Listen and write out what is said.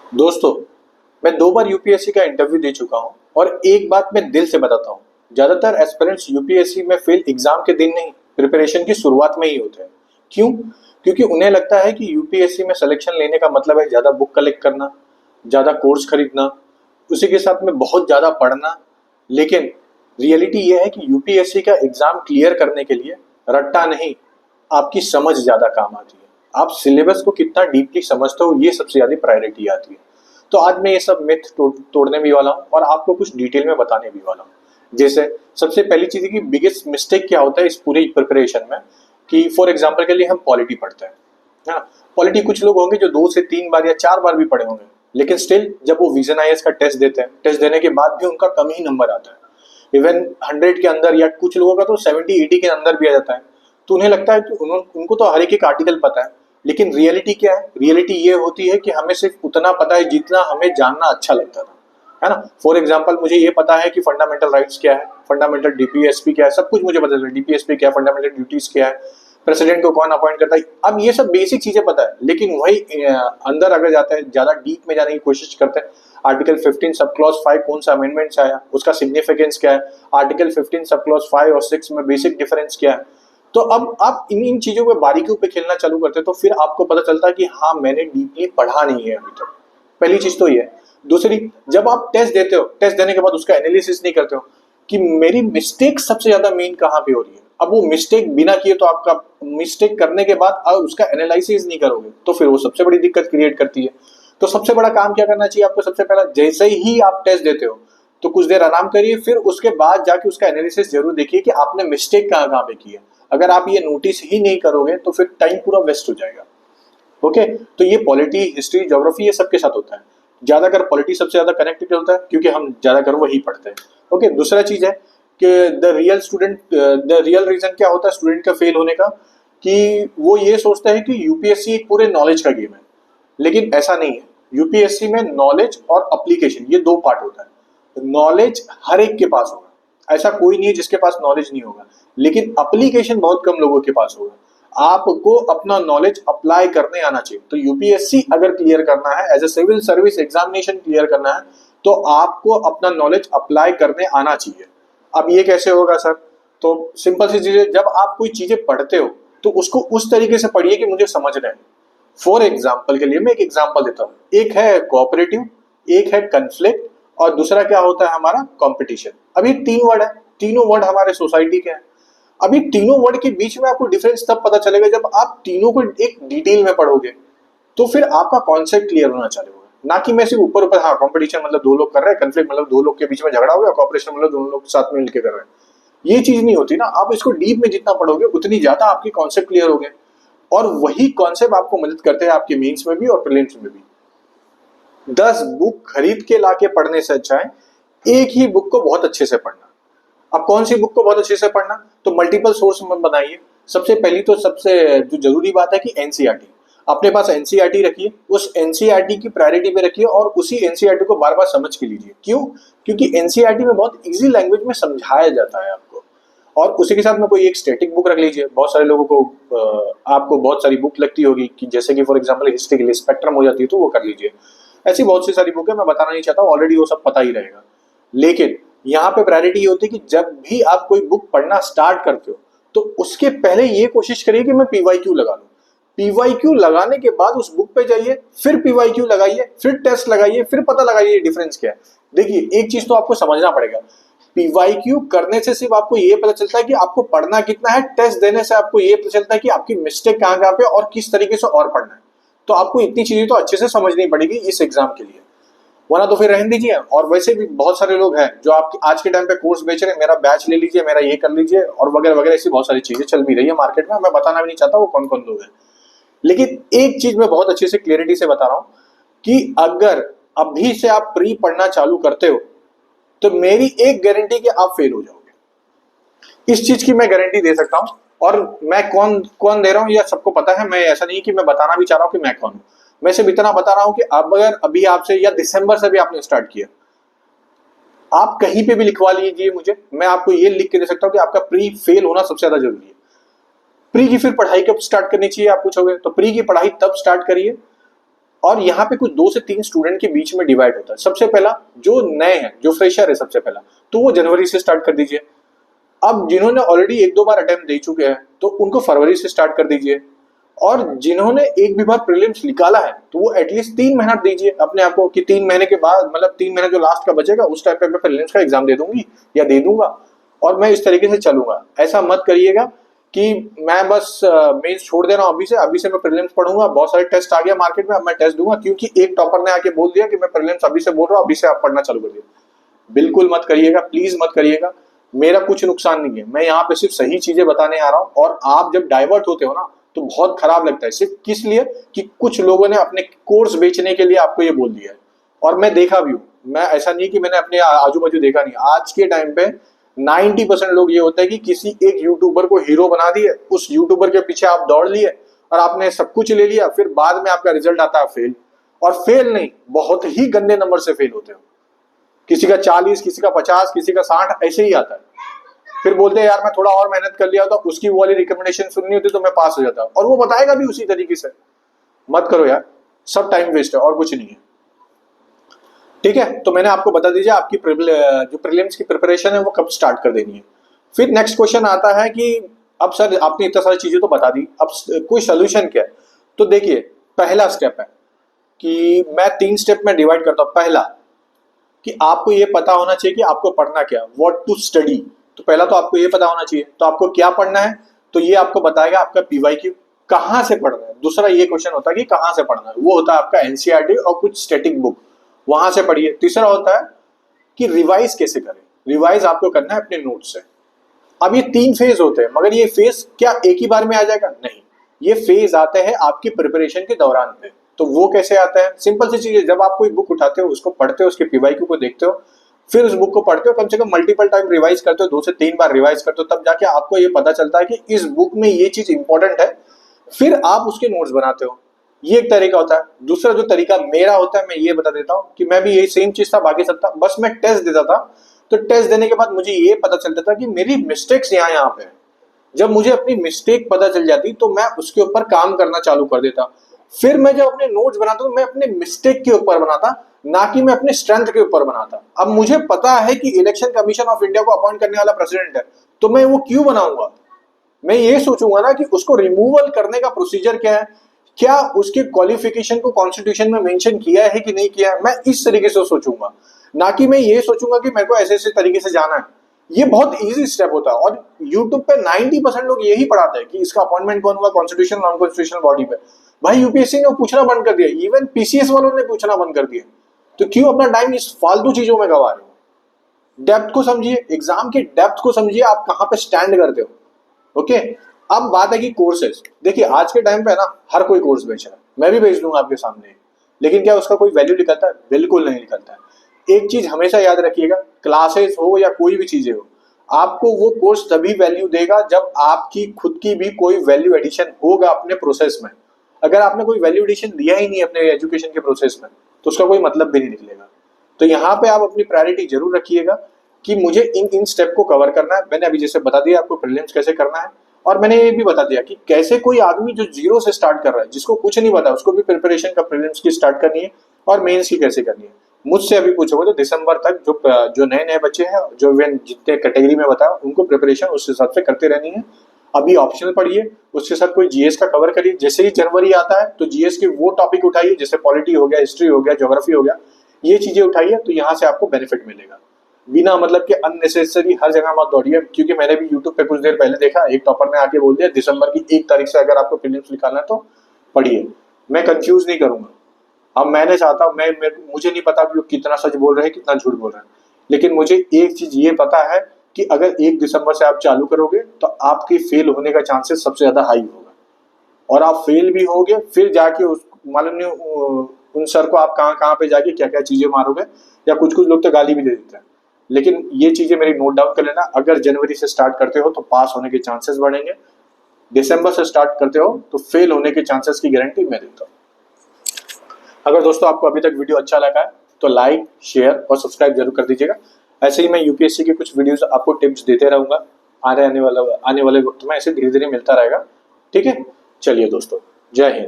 दोस्तों, मैं 2 बार यूपीएससी का इंटरव्यू दे चुका हूँ और एक बात मैं दिल से बताता हूँ, ज़्यादातर एस्पिरेंट्स यूपीएससी में फेल एग्जाम के दिन नहीं, प्रिपरेशन की शुरुआत में ही होते हैं। क्यों? क्योंकि उन्हें लगता है कि यूपीएससी में सिलेक्शन लेने का मतलब है ज़्यादा बुक कलेक्ट करना, ज़्यादा कोर्स खरीदना, उसी के साथ में बहुत ज़्यादा पढ़ना। लेकिन रियलिटी ये है कि यूपीएससी का एग्जाम क्लियर करने के लिए रट्टा नहीं, आपकी समझ ज़्यादा काम आती है। आप सिलेबस को कितना डीपली समझते हो, ये सबसे ज़्यादा प्रायोरिटी आती है। तो आज मैं ये सब मिथ तोड़ने भी वाला हूँ और आपको कुछ डिटेल में बताने भी वाला हूँ। जैसे सबसे पहली चीज़ है कि बिगेस्ट मिस्टेक क्या होता है इस पूरी प्रिपरेशन में, कि फॉर एग्जाम्पल के लिए हम पॉलिटी पढ़ते हैं, है ना। पॉलिटी कुछ लोग होंगे जो 2 से 3 बार या 4 बार भी पढ़े होंगे, लेकिन स्टिल जब वो विजन आईएएस का टेस्ट देते हैं, टेस्ट देने के बाद भी उनका कम ही नंबर आता है। इवन 100 के अंदर, या कुछ लोगों का तो 70-80 के अंदर भी आ जाता है। तो उन्हें लगता है कि उनको तो हर एक आर्टिकल पता है, लेकिन रियलिटी क्या है? रियलिटी ये होती है कि हमें सिर्फ उतना पता है जितना हमें जानना अच्छा लगता था, है ना। फॉर एग्जाम्पल मुझे ये पता है कि फंडामेंटल राइट्स क्या है, फंडामेंटल डीपीएसपी क्या है, सब कुछ मुझे पता है। डीपीएसपी क्या है, फंडामेंटल ड्यूटीज क्या है, प्रेसिडेंट को कौन अपॉइंट करता है, अब ये सब बेसिक चीजें पता है। लेकिन वही अंदर अगर जाता है, ज्यादा डीप में जाने की कोशिश करते हैं, आर्टिकल 15 सब क्लॉज 5 कौन सा अमेंडमेंट्स आया, उसका सिग्निफिकेंस क्या है, आर्टिकल 15 सब क्लॉज 5 और 6 में बेसिक डिफरेंस क्या है। तो अब आप इन चीजों पे बारीकियों पे खेलना चालू करते हैं, तो फिर आपको पता चलता है कि हाँ, मैंने डीपली पढ़ा नहीं है अभी तक। पहली चीज तो ये है। दूसरी, जब आप टेस्ट देते हो, टेस्ट देने के बाद उसका एनालिसिस नहीं करते हो कि मेरी मिस्टेक सबसे ज्यादा मेन कहाँ पे हो रही है। अब वो मिस्टेक बिना किए, तो आपका मिस्टेक करने के बाद अगर उसका एनालिसिस नहीं करोगे तो फिर वो सबसे बड़ी दिक्कत क्रिएट करती है। तो सबसे बड़ा काम क्या करना चाहिए आपको? सबसे पहला, जैसे ही आप टेस्ट देते हो तो कुछ देर आराम करिए, फिर उसके बाद जाके उसका एनालिसिस जरूर देखिए कि आपने मिस्टेक कहाँ कहाँ पे की है। अगर आप ये नोटिस ही नहीं करोगे तो फिर टाइम पूरा वेस्ट हो जाएगा। ओके, तो ये पॉलिटी, हिस्ट्री, ज्योग्राफी, ये सबके साथ होता है। ज्यादातर पॉलिटी सबसे ज्यादा कनेक्टेड होता है क्योंकि हम ज्यादातर वही पढ़ते हैं। ओके, दूसरा चीज है कि द रियल रीजन क्या होता है स्टूडेंट का फेल होने का, कि वो ये सोचता है कि यूपीएससी एक पूरे नॉलेज का गेम है। लेकिन ऐसा नहीं है। यूपीएससी में नॉलेज और अप्लीकेशन, ये 2 पार्ट होता है। नॉलेज हर एक के पास होगा, ऐसा कोई नहीं है जिसके पास नॉलेज नहीं होगा, लेकिन अप्लीकेशन बहुत कम लोगों के पास होगा। आपको अपना नॉलेज अप्लाई करने आना चाहिए। तो यूपीएससी अगर क्लियर करना है, as a civil service examination clear करना है, तो आपको अपना नॉलेज अप्लाई करने आना चाहिए। अब ये कैसे होगा सर? तो सिंपल सी चीज है, जब आप कोई चीजें पढ़ते हो तो उसको उस तरीके से पढ़िए कि मुझे समझ रहे हैं। फॉर एग्जाम्पल के लिए मैं एक एग्जाम्पल देता हूँ। एक है कोऑपरेटिव, एक है कन्फ्लिक्ट, और दूसरा क्या होता है हमारा? कंपटीशन। अभी 3 वर्ड है, तीनों वर्ड हमारे सोसाइटी के हैं। अभी तीनों वर्ड के बीच में आपको डिफरेंस तब पता चलेगा जब आप तीनों को एक डिटेल में पढ़ोगे। तो फिर आपका कॉन्सेप्ट क्लियर होना चालू होगा, ना कि मैं सिर्फ ऊपर ऊपर, हाँ कंपटीशन मतलब 2 लोग कर रहे हैं, कन्फ्लिक्ट मतलब 2 लोग के बीच में झगड़ा हो गया, कॉपरेशन मतलब दोनों लोग साथ में मिलकर कर रहे हैं। ये चीज नहीं होती ना। आप इसको डीप में जितना पढ़ोगे उतनी ज्यादा आपकी कॉन्सेप्ट क्लियर हो गए, और वही कॉन्सेप्ट आपको मदद करते हैं आपके मेंस में भी और प्रीलिम्स में भी। 10 बुक खरीद के लाके पढ़ने से अच्छा है एक ही बुक को बहुत अच्छे से पढ़ना। अब कौन सी बुक को बहुत अच्छे से पढ़ना? तो मल्टीपल सोर्स मत बनाइए। सबसे पहली तो सबसे जो जरूरी बात है कि एनसीईआरटी अपने पास एनसीईआरटी रखिए, उस एनसीईआरटी की प्रायोरिटी पे रखिए और उसी एनसीईआरटी को बार बार समझ के लीजिए। क्यों? क्योंकि एनसीईआरटी में बहुत इजी लैंग्वेज में समझाया जाता है आपको। और उसी के साथ में कोई एक स्टैटिक बुक रख लीजिए। बहुत सारे लोगों को आपको बहुत सारी बुक लगती होगी, कि जैसे कि फॉर एग्जांपल हिस्ट्री के लिए स्पेक्ट्रम हो जाती है, तो वो कर लीजिए। ऐसी बहुत सी सारी बुक है, मैं बताना नहीं चाहता, ऑलरेडी वो सब पता ही रहेगा। लेकिन यहाँ पे प्रायोरिटी ये होती है कि जब भी आप कोई बुक पढ़ना स्टार्ट करते हो तो उसके पहले ये कोशिश करिए कि मैं पीवाईक्यू लगा लूं। पीवाईक्यू लगाने के बाद उस बुक पे जाइए, फिर पीवाईक्यू लगाइए, फिर टेस्ट लगाइए, फिर पता लगाइए डिफरेंस क्या है। देखिए, एक चीज तो आपको समझना पड़ेगा, पीवाईक्यू करने से सिर्फ आपको ये पता चलता है कि आपको पढ़ना कितना है, टेस्ट देने से आपको ये पता चलता है कि आपकी मिस्टेक कहाँ कहाँ पे और किस तरीके से और पढ़ना है। तो आपको इतनी चीजें तो अच्छे से समझनी पड़ेगी इस एग्जाम के लिए, वरना तो फिर रहने दीजिए। और वैसे भी बहुत सारे लोग हैं जो आपकी आज के टाइम पे कोर्स बेच रहे हैं, मेरा बैच ले लीजिए, मेरा ये कर लीजिए, और वगैरह वगैरह, ऐसी बहुत सारी चीजें चल भी रही है मार्केट में। मैं बताना भी नहीं चाहता वो कौन कौन लोग हैं, लेकिन एक चीज मैं बहुत अच्छे से क्लियरिटी से बता रहा हूं कि अगर अभी से आप प्री पढ़ना चालू करते हो तो मेरी एक गारंटी कि आप फेल हो जाओगे। इस चीज की मैं गारंटी दे सकता हूं। और मैं कौन कौन दे रहा हूं यह सबको पता है। मैं ऐसा नहीं कि मैं बताना भी चाह रहा हूं कि मैं कौन हूं। मैं सिर्फ इतना बता रहा हूं कि अब अगर अभी आपसे, या दिसंबर से भी आपने स्टार्ट किया, आप कहीं पे भी लिखवा लीजिए मुझे, मैं आपको ये लिख के दे सकता हूं कि आपका प्री फेल होना सबसे ज्यादा जरूरी है। प्री की फिर पढ़ाई कब स्टार्ट करनी चाहिए आप पूछोगे, तो प्री की पढ़ाई तब स्टार्ट करिए और यहाँ पे कुछ 2 से 3 स्टूडेंट के बीच में डिवाइड होता है। सबसे पहला जो नए हैं, जो फ्रेशर है सबसे पहला, तो वो जनवरी से स्टार्ट कर दीजिए। अब जिन्होंने ऑलरेडी 1-2 बार अटेम्प्ट दे चुके हैं तो उनको फरवरी से स्टार्ट कर दीजिए। और जिन्होंने एक भी बार प्रीलिम्स निकाला है तो वो एटलीस्ट 3 महीना दीजिए अपने आप को कि 3 महीने के बाद, मतलब 3 महीने जो लास्ट का बचेगा उस टाइम पे मैं प्रीलिम्स का एग्जाम दे दूंगी या दे दूंगा और मैं इस तरीके से चलूंगा। ऐसा मत करिएगा कि मैं बस मेंस छोड़ दे रहा हूँ अभी से मैं प्रीलिम्स पढ़ूंगा, बहुत सारे टेस्ट आ गया मार्केट में, अब मैं टेस्ट दूंगा क्योंकि एक टॉपर ने आके बोल दिया कि मैं प्रीलिम्स अभी से बोल रहा हूँ, अभी से आप पढ़ना चालू कर दिया। बिल्कुल मत करिएगा, प्लीज मत करिएगा। मेरा कुछ नुकसान नहीं है, मैं यहाँ पे सिर्फ सही चीजें बताने आ रहा हूँ। और आप जब डाइवर्ट होते हो ना तो बहुत खराब लगता है, सिर्फ किस लिए कि कुछ लोगों ने अपने कोर्स बेचने के लिए आपको ये बोल दिया है। और मैं देखा भी हूँ, मैं ऐसा नहीं कि मैंने अपने आजू बाजू देखा नहीं, आज के टाइम पे 90% लोग ये होता है कि किसी एक यूट्यूबर को हीरो बना दिए, उस यूट्यूबर के पीछे आप दौड़ लिए और आपने सब कुछ ले लिया, फिर बाद में आपका रिजल्ट आता है फेल। और फेल नहीं, बहुत ही गंदे नंबर से फेल होते हो, किसी का 40, किसी का 50, किसी का 60 ऐसे ही आता है। फिर बोलते हैं यार मैं थोड़ा और मेहनत कर लिया होता, उसकी वो वाली रिकमेंडेशन सुननी होती तो मैं पास हो जाता, और वो बताएगा भी उसी तरीके से। मत करो यार, सब टाइम वेस्ट है और कुछ नहीं है। ठीक है, तो मैंने आपको बता दीजिए आपकी जो प्रीलिम्स की प्रिपरेशन है वो कब स्टार्ट कर देनी है। फिर नेक्स्ट क्वेश्चन आता है कि अब सर आपने इतना सारी चीजें तो बता दी, अब कोई सोल्यूशन क्या है। तो देखिए, पहला स्टेप है कि मैं 3 स्टेप में डिवाइड करता हूं। पहला कि आपको ये पता होना चाहिए कि आपको पढ़ना क्या, व्हाट टू स्टडी। तो पहला तो आपको ये पता होना चाहिए तो आपको क्या पढ़ना है, तो ये आपको बताएगा आपका पीवाईक्यू। कहाँ से पढ़ना है, दूसरा ये क्वेश्चन होता है कि कहाँ से पढ़ना है, वो होता है आपका एनसीईआरटी और कुछ स्टैटिक बुक, वहां से पढ़िए। तीसरा होता है कि रिवाइज कैसे करें, रिवाइज आपको करना है अपने नोट से। अब ये 3 फेज होते हैं, मगर ये फेज क्या एक ही बार में आ जाएगा, नहीं, ये फेज आते हैं आपकी प्रिपरेशन के दौरान पे। तो वो कैसे आता है, सिंपल सी चीज है, जब आप कोई बुक उठाते हो, उसको पढ़ते हो, उसके पीवाईक्यू को देखते हो, फिर उस बुक को पढ़ते हो, कम से कम मल्टीपल टाइम रिवाइज करते हो, 2 से 3 बार रिवाइज करते हो, तब जाके आपको ये पता चलता है कि इस बुक में ये चीज इंपॉर्टेंट है, फिर आप उसके नोट्स बनाते हो। ये एक तरीका होता है। दूसरा जो तरीका मेरा होता है, मैं ये बता देता हूँ कि मैं भी यही सेम चीज था, बाकी सब था, बस मैं टेस्ट देता था। तो टेस्ट देने के बाद मुझे ये पता चलता था कि मेरी मिस्टेक्स यहाँ पे है। जब मुझे अपनी मिस्टेक पता चल जाती तो मैं उसके ऊपर काम करना चालू कर देता। फिर मैं जब अपने नोट्स बनाता तो मैं अपने मिस्टेक के ऊपर बनाता, ना कि मैं अपने स्ट्रेंथ के ऊपर बनाता। अब मुझे पता है कि इलेक्शन कमीशन ऑफ इंडिया को अपॉइंट करने वाला प्रेसिडेंट है, तो मैं वो क्यों बनाऊंगा, मैं ये सोचूंगा ना कि उसको रिमूवल करने का प्रोसीजर क्या है, क्या उसके क्वालिफिकेशन को कॉन्स्टिट्यूशन में मेंशन किया है कि नहीं किया है, मैं इस तरीके से सोचूंगा, ना कि मैं ये सोचूंगा कि मेरे को ऐसे ऐसे तरीके से जाना है। ये बहुत इजी स्टेप होता है और यूट्यूब पे 90% लोग यही पढ़ाते हैं कि इसका अपॉइंटमेंट कौन हुआ कॉन्स्टिट्यूशन नॉन कॉन्स्टिट्यूशनल बॉडी पे। भाई यूपीएससी ने पूछना बंद कर दिया, इवन पीसीएस वालों ने पूछना बंद कर दिया, तो क्यों अपना टाइम इस फालतू चीजों में गवा रहे हो। डेप्थ को समझिए, एग्जाम की डेप्थ को समझिए, आप कहाँ पे स्टैंड करते हो। ओके, अब बात है कि कोर्सेज। देखिए आज के टाइम पे ना हर कोई कोर्स बेच रहा है, मैं भी बेच दूंगा आपके सामने, लेकिन क्या उसका कोई वैल्यू निकलता है, बिल्कुल नहीं निकलता है। एक चीज हमेशा याद रखिएगा, क्लासेस हो या कोई भी चीजें हो, आपको वो कोर्स तभी वैल्यू देगा जब आपकी खुद की भी कोई वैल्यू एडिशन होगा अपने प्रोसेस में। अगर आपने कोई वैल्यू एडिशन दिया ही नहीं अपने एजुकेशन के प्रोसेस में तो उसका कोई मतलब भी नहीं निकलेगा। तो यहाँ पे आप अपनी प्रायोरिटी जरूर रखिएगा कि मुझे इन स्टेप को कवर करना है। मैंने अभी जैसे बता दिया आपको प्रीलिम्स कैसे करना है, और मैंने ये भी बता दिया कि कैसे कोई आदमी जो जीरो से स्टार्ट कर रहा है, जिसको कुछ नहीं पता, उसको भी प्रिपरेशन का प्रीलिम्स की स्टार्ट करनी है और मेंस की कैसे करनी है। मुझसे अभी पूछोगे तो दिसंबर तक जो नए नए बच्चे हैं, जो जितने कैटेगरी में बताया, उनको प्रिपरेशन उस हिसाब से करते रहनी है। अभी ऑप्शनल पढ़िए, उसके साथ कोई जीएस का कवर करिए। जैसे ही जनवरी आता है तो जीएस के वो टॉपिक उठाइए, जैसे पॉलिटी हो गया, हिस्ट्री हो गया, ज्योग्राफी हो गया, ये चीजें उठाइए, तो यहाँ से आपको बेनिफिट मिलेगा। बिना मतलब के अननेसेसरी हर जगह मत दौड़िए, क्योंकि मैंने भी यूट्यूब पे कुछ देर पहले देखा, एक टॉपर ने आके बोल दिया दिसंबर की 1 तारीख से अगर आपको प्रीलिम्स निकालना है तो पढ़िए। मैं कंफ्यूज नहीं करूंगा। अब मैंने चाहता हूँ, मुझे नहीं पता कि वो कितना सच बोल रहे हैं कितना झूठ बोल रहे हैं, लेकिन मुझे एक चीज ये पता है कि अगर 1 दिसंबर से आप चालू करोगे तो आपके फेल होने का चांसेस सबसे ज्यादा हाई होगा, और आप फेल भी होगे, फिर जाके उस मालूम नहीं उन सर को आप कहाँ कहाँ पे जाके क्या क्या चीजें मारोगे, या कुछ कुछ लोग तो गाली भी दे देते हैं। लेकिन ये चीजें मेरी नोट डाउन कर लेना, अगर जनवरी से स्टार्ट करते हो तो पास होने के चांसेस बढ़ेंगे, दिसंबर से स्टार्ट करते हो तो फेल होने के चांसेस की गारंटी मैं देता हूँ। अगर दोस्तों आपको अभी तक वीडियो अच्छा लगा है तो लाइक, शेयर और सब्सक्राइब जरूर कर दीजिएगा। ऐसे ही मैं यूपीएससी के कुछ वीडियोस आपको टिप्स देते रहूंगा, आने वाले वक्त में ऐसे धीरे धीरे मिलता रहेगा। ठीक है, चलिए दोस्तों, जय हिंद।